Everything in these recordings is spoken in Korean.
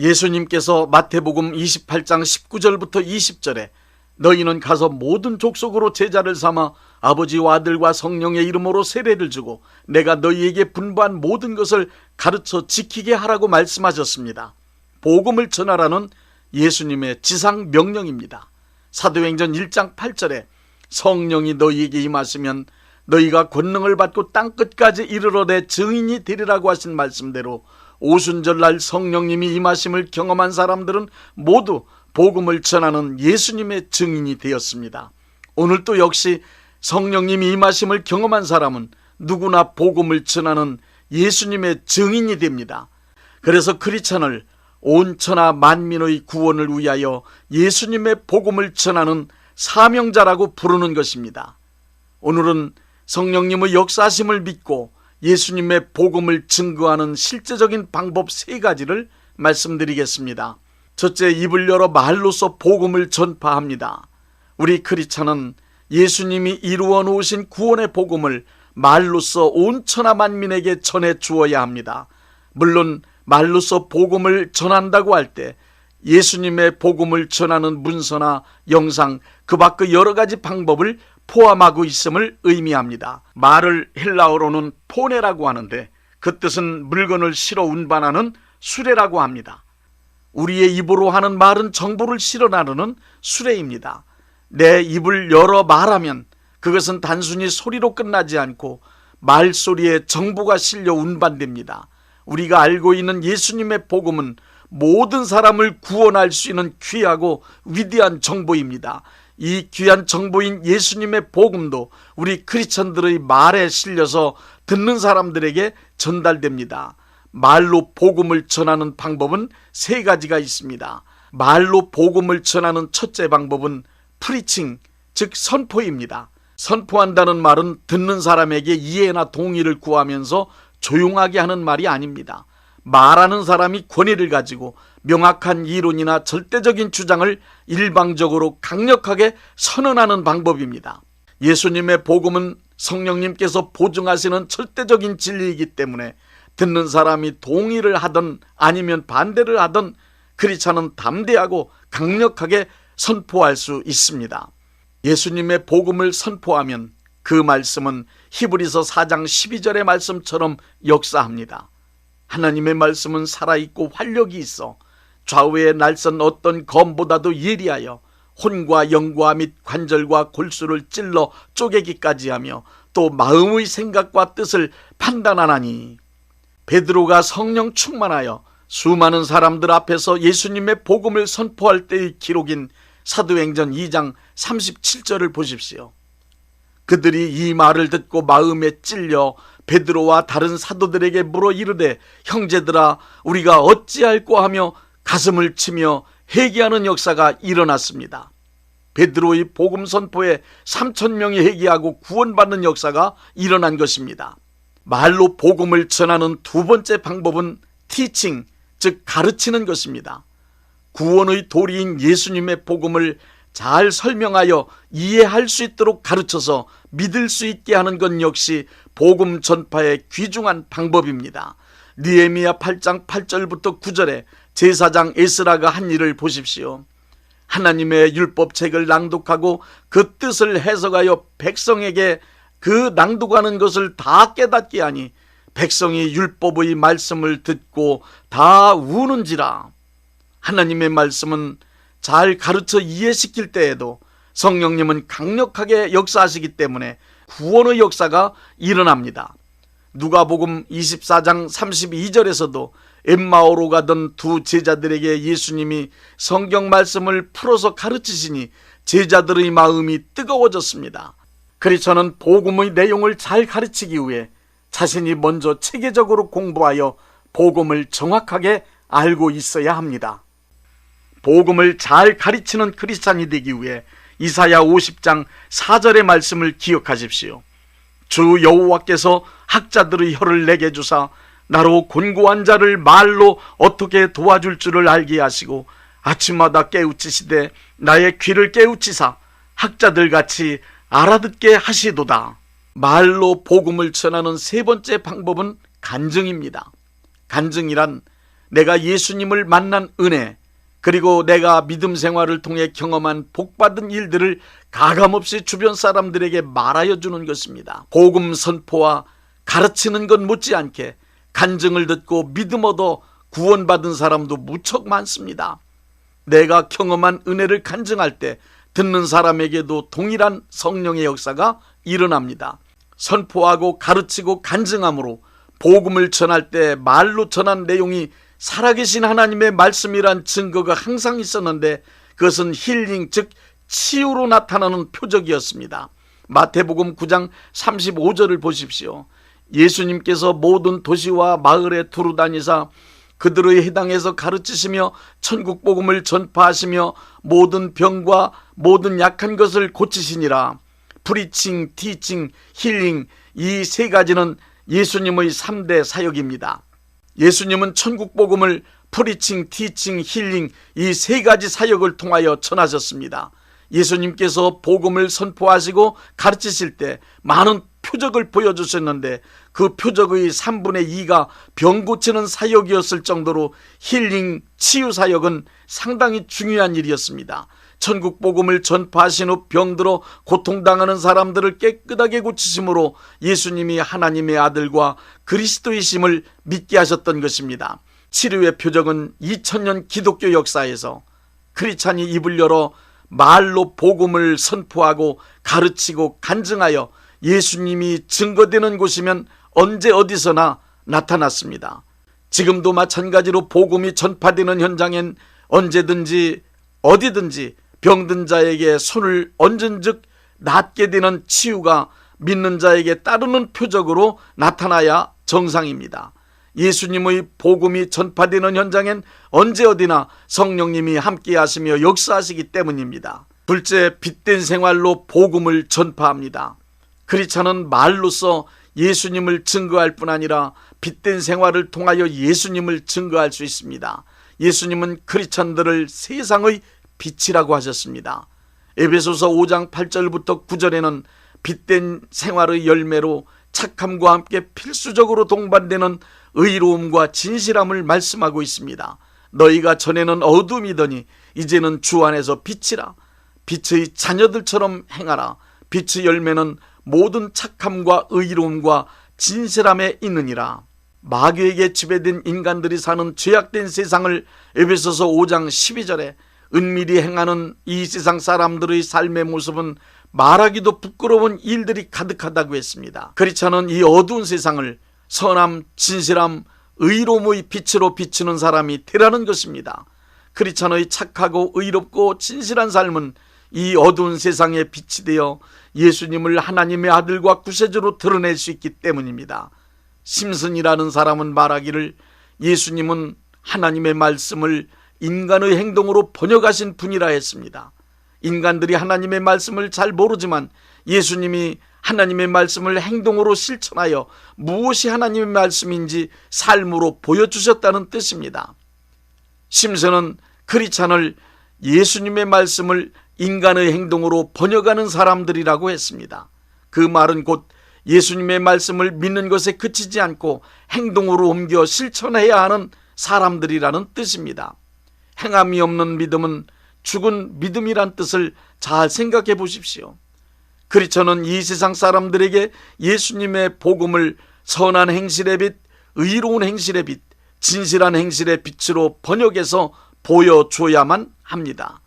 예수님께서 마태복음 28장 19절부터 20절에 너희는 가서 모든 족속으로 제자를 삼아 아버지와 아들과 성령의 이름으로 세례를 주고 내가 너희에게 분부한 모든 것을 가르쳐 지키게 하라고 말씀하셨습니다. 복음을 전하라는 예수님의 지상 명령입니다. 사도행전 1장 8절에 성령이 너희에게 임하시면 너희가 권능을 받고 땅끝까지 이르러 내 증인이 되리라고 하신 말씀대로 오순절날 성령님이 임하심을 경험한 사람들은 모두 복음을 전하는 예수님의 증인이 되었습니다. 오늘도 역시 성령님이 임하심을 경험한 사람은 누구나 복음을 전하는 예수님의 증인이 됩니다. 그래서 크리스천을 온 천하 만민의 구원을 위하여 예수님의 복음을 전하는 사명자라고 부르는 것입니다. 오늘은 성령님의 역사하심을 믿고 예수님의 복음을 증거하는 실제적인 방법 3가지를 말씀드리겠습니다. 첫째, 입을 열어 말로써 복음을 전파합니다. 우리 크리스천은 예수님이 이루어 놓으신 구원의 복음을 말로써 온 천하 만민에게 전해 주어야 합니다. 물론 말로써 복음을 전한다고 할 때 예수님의 복음을 전하는 문서나 영상, 그 밖의 여러 가지 방법을 포함하고 있음을 의미합니다. 말을 헬라어로는 포네라고 하는데 그 뜻은 물건을 실어 운반하는 수레라고 합니다. 우리의 입으로 하는 말은 정보를 실어 나르는 수레입니다. 내 입을 열어 말하면 그것은 단순히 소리로 끝나지 않고 말소리에 정보가 실려 운반됩니다. 우리가 알고 있는 예수님의 복음은 모든 사람을 구원할 수 있는 귀하고 위대한 정보입니다. 이 귀한 정보인 예수님의 복음도 우리 크리스천들의 말에 실려서 듣는 사람들에게 전달됩니다. 말로 복음을 전하는 방법은 3가지가 있습니다. 말로 복음을 전하는 첫째 방법은 프리칭, 즉 선포입니다. 선포한다는 말은 듣는 사람에게 이해나 동의를 구하면서 조용하게 하는 말이 아닙니다. 말하는 사람이 권위를 가지고 명확한 이론이나 절대적인 주장을 일방적으로 강력하게 선언하는 방법입니다. 예수님의 복음은 성령님께서 보증하시는 절대적인 진리이기 때문에 듣는 사람이 동의를 하든 아니면 반대를 하든 크리스천은 담대하고 강력하게 선포할 수 있습니다. 예수님의 복음을 선포하면 그 말씀은 히브리서 4장 12절의 말씀처럼 역사합니다. 하나님의 말씀은 살아있고 활력이 있어 좌우에 날선 어떤 검보다도 예리하여 혼과 영과 및 관절과 골수를 찔러 쪼개기까지 하며 또 마음의 생각과 뜻을 판단하나니. 베드로가 성령 충만하여 수많은 사람들 앞에서 예수님의 복음을 선포할 때의 기록인 사도행전 2장 37절을 보십시오. 그들이 이 말을 듣고 마음에 찔려 베드로와 다른 사도들에게 물어 이르되 형제들아 우리가 어찌할꼬 하며 가슴을 치며 회개하는 역사가 일어났습니다. 베드로의 복음 선포에 3,000명이 회개하고 구원받는 역사가 일어난 것입니다. 말로 복음을 전하는 2번째 방법은 티칭, 즉 가르치는 것입니다. 구원의 도리인 예수님의 복음을 잘 설명하여 이해할 수 있도록 가르쳐서 믿을 수 있게 하는 것 역시 복음 전파의 귀중한 방법입니다. 느헤미야 8장 8절부터 9절에 제사장 에스라가 한 일을 보십시오. 하나님의 율법책을 낭독하고 그 뜻을 해석하여 백성에게 그 낭독하는 것을 다 깨닫게 하니 백성이 율법의 말씀을 듣고 다 우는지라. 하나님의 말씀은 잘 가르쳐 이해시킬 때에도 성령님은 강력하게 역사하시기 때문에 구원의 역사가 일어납니다. 누가복음 24장 32절에서도 엠마오로 가던 2 제자들에게 예수님이 성경 말씀을 풀어서 가르치시니 제자들의 마음이 뜨거워졌습니다. 그리스도는 복음의 내용을 잘 가르치기 위해 자신이 먼저 체계적으로 공부하여 복음을 정확하게 알고 있어야 합니다. 복음을 잘 가르치는 크리스찬이 되기 위해 이사야 50장 4절의 말씀을 기억하십시오. 주 여호와께서 학자들의 혀를 내게 주사 나로 곤고한 자를 말로 어떻게 도와줄 줄을 알게 하시고 아침마다 깨우치시되 나의 귀를 깨우치사 학자들같이 알아듣게 하시도다. 말로 복음을 전하는 세 번째 방법은 간증입니다. 간증이란 내가 예수님을 만난 은혜, 그리고 내가 믿음 생활을 통해 경험한 복받은 일들을 가감없이 주변 사람들에게 말하여 주는 것입니다. 복음 선포와 가르치는 것 못지않게 간증을 듣고 믿음 얻어 구원받은 사람도 무척 많습니다. 내가 경험한 은혜를 간증할 때 듣는 사람에게도 동일한 성령의 역사가 일어납니다. 선포하고 가르치고 간증함으로 복음을 전할 때 말로 전한 내용이 살아계신 하나님의 말씀이란 증거가 항상 있었는데 그것은 힐링, 즉 치유로 나타나는 표적이었습니다. 마태복음 9장 35절을 보십시오. 예수님께서 모든 도시와 마을에 두루 다니사 그들의 해당에서 가르치시며 천국 복음을 전파하시며 모든 병과 모든 약한 것을 고치시니라. 프리칭, 티칭, 힐링, 이 세 가지는 예수님의 3대 사역입니다. 예수님은 천국 복음을 프리칭, 티칭, 힐링, 이 세 가지 사역을 통하여 전하셨습니다. 예수님께서 복음을 선포하시고 가르치실 때 많은 표적을 보여주셨는데 그 표적의 3분의 2가 병 고치는 사역이었을 정도로 힐링, 치유 사역은 상당히 중요한 일이었습니다. 천국 복음을 전파하신 후 병들어 고통당하는 사람들을 깨끗하게 고치심으로 예수님이 하나님의 아들과 그리스도이심을 믿게 하셨던 것입니다. 치료의 표적은 2000년 기독교 역사에서 크리스찬이 입을 열어 말로 복음을 선포하고 가르치고 간증하여 예수님이 증거되는 곳이면 언제 어디서나 나타났습니다. 지금도 마찬가지로 복음이 전파되는 현장엔 언제든지 어디든지 병든 자에게 손을 얹은 즉 낫게 되는 치유가 믿는 자에게 따르는 표적으로 나타나야 정상입니다. 예수님의 복음이 전파되는 현장엔 언제 어디나 성령님이 함께 하시며 역사하시기 때문입니다. 둘째, 빛된 생활로 복음을 전파합니다. 크리스찬은 말로써 예수님을 증거할 뿐 아니라 빛된 생활을 통하여 예수님을 증거할 수 있습니다. 예수님은 크리스찬들을 세상의 빛이라고 하셨습니다. 에베소서 5장 8절부터 9절에는 빛된 생활의 열매로 착함과 함께 필수적으로 동반되는 의로움과 진실함을 말씀하고 있습니다. 너희가 전에는 어둠이더니 이제는 주 안에서 빛이라. 빛의 자녀들처럼 행하라. 빛의 열매는 모든 착함과 의로움과 진실함에 있느니라. 마귀에게 지배된 인간들이 사는 죄악된 세상을 에베소서 5장 12절에 은밀히 행하는 이 세상 사람들의 삶의 모습은 말하기도 부끄러운 일들이 가득하다고 했습니다. 크리스찬은 이 어두운 세상을 선함, 진실함, 의로움의 빛으로 비추는 사람이 되라는 것입니다. 크리스찬의 착하고 의롭고 진실한 삶은 이 어두운 세상의 빛이 되어 예수님을 하나님의 아들과 구세주로 드러낼 수 있기 때문입니다. 심슨이라는 사람은 말하기를 예수님은 하나님의 말씀을 인간의 행동으로 번역하신 분이라 했습니다. 인간들이 하나님의 말씀을 잘 모르지만 예수님이 하나님의 말씀을 행동으로 실천하여 무엇이 하나님의 말씀인지 삶으로 보여주셨다는 뜻입니다. 심슨은 크리스찬을 예수님의 말씀을 인간의 행동으로 번역하는 사람들이라고 했습니다. 그 말은 곧 예수님의 말씀을 믿는 것에 그치지 않고 행동으로 옮겨 실천해야 하는 사람들이라는 뜻입니다. 행함이 없는 믿음은 죽은 믿음이란 뜻을 잘 생각해 보십시오. 크리스천은 이 세상 사람들에게 예수님의 복음을 선한 행실의 빛, 의로운 행실의 빛, 진실한 행실의 빛으로 번역해서 보여줘야만 합니다.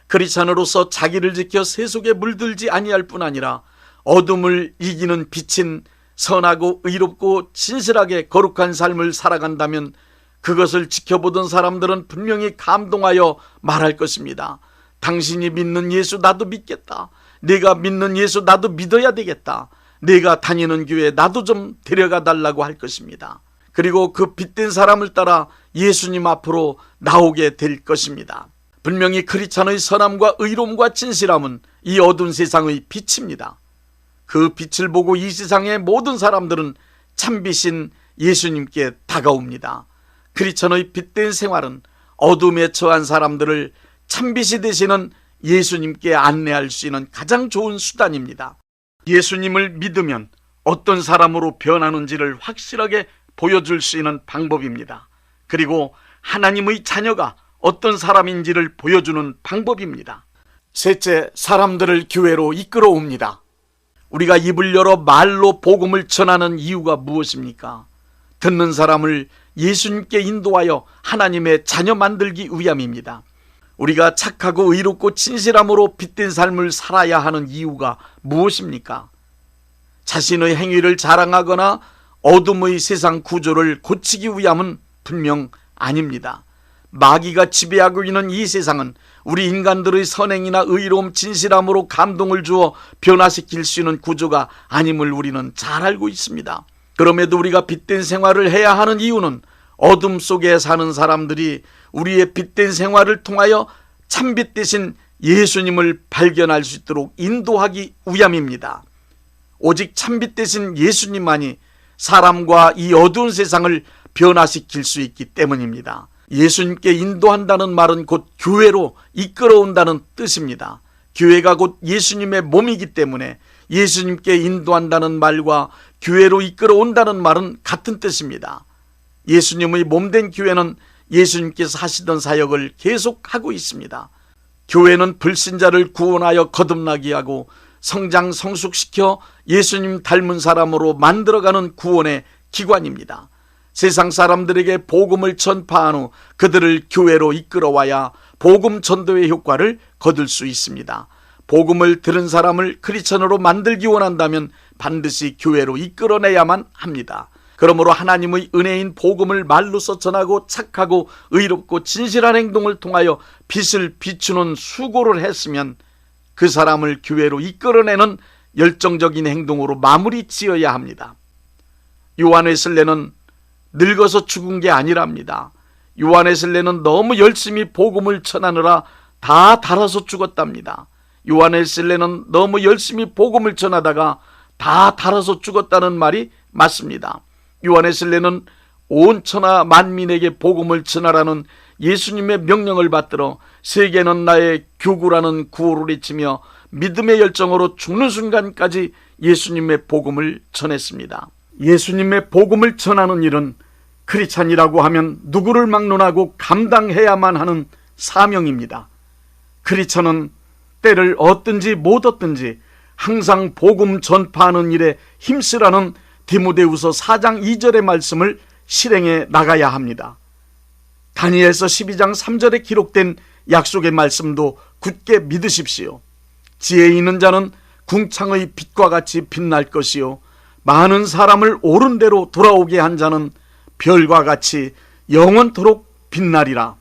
크리스천으로서 자기를 지켜 세속에 물들지 아니할 뿐 아니라 어둠을 이기는 빛인 선하고 의롭고 진실하게 거룩한 삶을 살아간다면 그것을 지켜보던 사람들은 분명히 감동하여 말할 것입니다. 당신이 믿는 예수 나도 믿겠다. 내가 믿는 예수 나도 믿어야 되겠다. 내가 다니는 교회 나도 좀 데려가 달라고 할 것입니다. 그리고 그 빛된 사람을 따라 예수님 앞으로 나오게 될 것입니다. 분명히 크리스찬의 선함과 의로움과 진실함은 이 어두운 세상의 빛입니다. 그 빛을 보고 이 세상의 모든 사람들은 참빛인 예수님께 다가옵니다. 크리스찬의 빛된 생활은 어둠에 처한 사람들을 참빛이 되시는 예수님께 안내할 수 있는 가장 좋은 수단입니다. 예수님을 믿으면 어떤 사람으로 변하는지를 확실하게 보여줄 수 있는 방법입니다. 그리고 하나님의 자녀가 어떤 사람인지를 보여주는 방법입니다. 셋째, 사람들을 교회로 이끌어옵니다. 우리가 입을 열어 말로 복음을 전하는 이유가 무엇입니까? 듣는 사람을 예수님께 인도하여 하나님의 자녀 만들기 위함입니다. 우리가 착하고 의롭고 진실함으로 빛된 삶을 살아야 하는 이유가 무엇입니까? 자신의 행위를 자랑하거나 어둠의 세상 구조를 고치기 위함은 분명 아닙니다. 마귀가 지배하고 있는 이 세상은 우리 인간들의 선행이나 의로움, 진실함으로 감동을 주어 변화시킬 수 있는 구조가 아님을 우리는 잘 알고 있습니다. 그럼에도 우리가 빛된 생활을 해야 하는 이유는 어둠 속에 사는 사람들이 우리의 빛된 생활을 통하여 참빛 대신 예수님을 발견할 수 있도록 인도하기 위함입니다. 오직 참빛 대신 예수님만이 사람과 이 어두운 세상을 변화시킬 수 있기 때문입니다. 예수님께 인도한다는 말은 곧 교회로 이끌어온다는 뜻입니다. 교회가 곧 예수님의 몸이기 때문에 예수님께 인도한다는 말과 교회로 이끌어온다는 말은 같은 뜻입니다. 예수님의 몸된 교회는 예수님께서 하시던 사역을 계속하고 있습니다. 교회는 불신자를 구원하여 거듭나게 하고 성장 성숙시켜 예수님 닮은 사람으로 만들어가는 구원의 기관입니다. 세상 사람들에게 복음을 전파한 후 그들을 교회로 이끌어와야 복음 전도의 효과를 거둘 수 있습니다. 복음을 들은 사람을 크리스천으로 만들기 원한다면 반드시 교회로 이끌어내야만 합니다. 그러므로 하나님의 은혜인 복음을 말로써 전하고 착하고 의롭고 진실한 행동을 통하여 빛을 비추는 수고를 했으면 그 사람을 교회로 이끌어내는 열정적인 행동으로 마무리 지어야 합니다. 요한웨슬레는 늙어서 죽은 게 아니랍니다. 요한웨슬레는 너무 열심히 복음을 전하느라 다 닳아서 죽었답니다. 요한웨슬레는 너무 열심히 복음을 전하다가 다 닳아서 죽었다는 말이 맞습니다. 요한웨슬레는 온 천하 만민에게 복음을 전하라는 예수님의 명령을 받들어 세계는 나의 교구라는 구호를 외치며 믿음의 열정으로 죽는 순간까지 예수님의 복음을 전했습니다. 예수님의 복음을 전하는 일은 크리스찬이라고 하면 누구를 막론하고 감당해야만 하는 사명입니다. 크리스찬은 때를 얻든지 못 얻든지 항상 복음 전파하는 일에 힘쓰라는 디모데후서 4장 2절의 말씀을 실행해 나가야 합니다. 다니엘서 12장 3절에 기록된 약속의 말씀도 굳게 믿으십시오. 지혜 있는 자는 궁창의 빛과 같이 빛날 것이요 많은 사람을 옳은 대로 돌아오게 한 자는 별과 같이 영원토록 빛나리라.